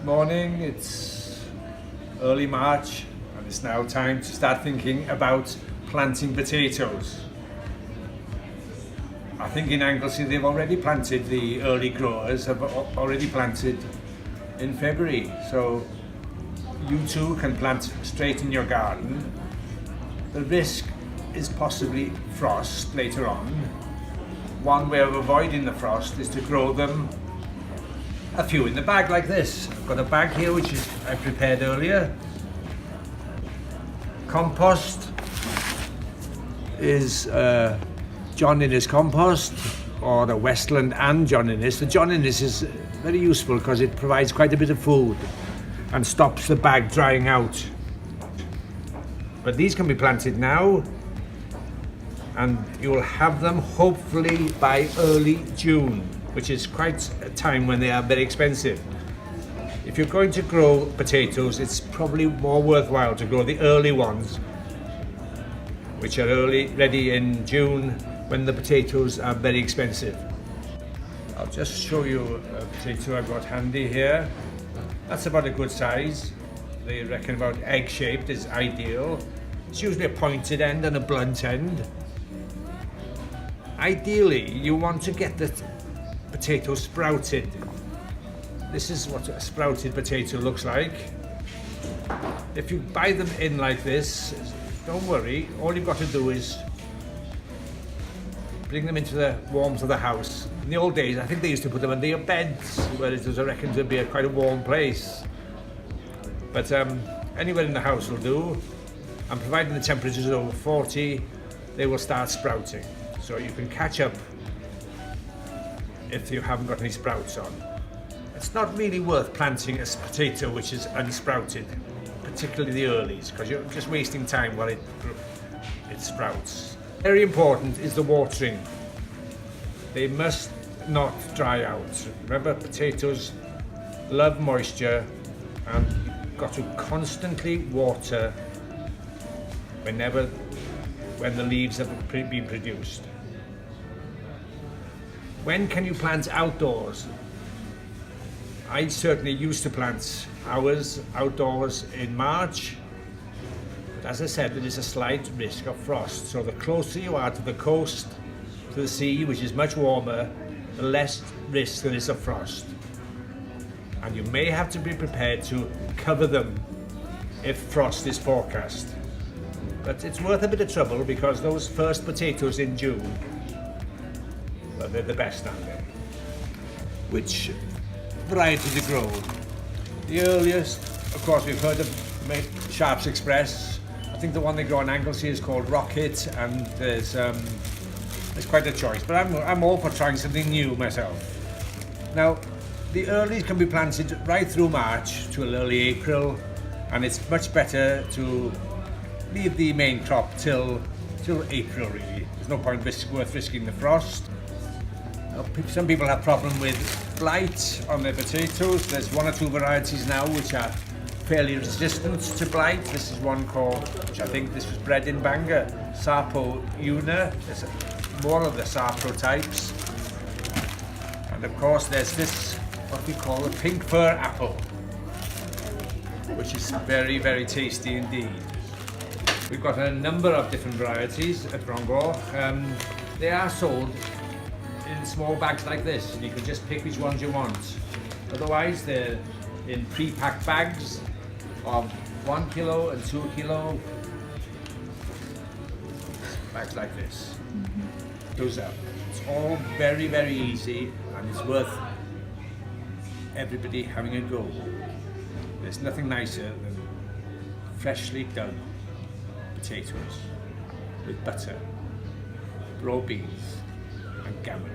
morning. It's early March and it's now time to start thinking about planting potatoes. I think in Anglesey they've already planted, the early growers have already planted in February, so you too can plant straight in your garden. The risk is possibly frost later on. One way of avoiding the frost is to grow them a few in the bag like this. I've got a bag here which I prepared earlier. Compost is John Innes compost, or the Westland and John Innes. The John Innes is very useful because it provides quite a bit of food and stops the bag drying out. But these can be planted now, and you'll have them hopefully by early June, which is quite a time when they are very expensive. If you're going to grow potatoes, it's probably more worthwhile to grow the early ones, which are ready in June, when the potatoes are very expensive. I'll just show you a potato I've got handy here. That's about a good size. They reckon about egg-shaped is ideal. It's usually a pointed end and a blunt end. Ideally, you want to get the potato sprouted. This is what a sprouted potato looks like. If you buy them in like this, don't worry, all you've got to do is bring them into the warmth of the house. In the old days, I think they used to put them under your beds, where it was reckoned to be quite a warm place. But anywhere in the house will do, and providing the temperature is over 40, they will start sprouting. So you can catch up if you haven't got any sprouts on. It's not really worth planting a potato which is unsprouted, particularly the earlies, because you're just wasting time while it sprouts. Very important is the watering. They must not dry out. Remember, potatoes love moisture, and you've got to constantly water when the leaves have been produced. When can you plant outdoors? I certainly used to plant ours outdoors in March. But as I said, there is a slight risk of frost. So the closer you are to the coast, to the sea, which is much warmer, the less risk there is of frost. And you may have to be prepared to cover them if frost is forecast. But it's worth a bit of trouble, because those first potatoes in June, well, they're the best, aren't they? Which variety to grow? The earliest, of course, we've heard of Sharps Express. I think the one they grow in Anglesey is called Rocket, and there's quite a choice. But I'm all for trying something new myself. Now, the earlies can be planted right through March to early April, and it's much better to leave the main crop till April, really. There's no point worth risking the frost. Now, some people have problem with blight on their potatoes. There's one or two varieties now which are fairly resistant to blight. This is one called, which I think this was bred in Bangor, Sarpo Una. There's more of the Sarpo types. And of course there's this, what we call the pink fir apple, which is very, very tasty indeed. We've got a number of different varieties at Frongoch. They are sold in small bags like this, and you can just pick which ones you want. Otherwise, they're in pre-packed bags of 1 kilo and 2 kilo. Bags like this. Goes up. It's all very, very easy, and it's worth everybody having a go. There's nothing nicer than freshly done potatoes with butter, raw beans and gammon.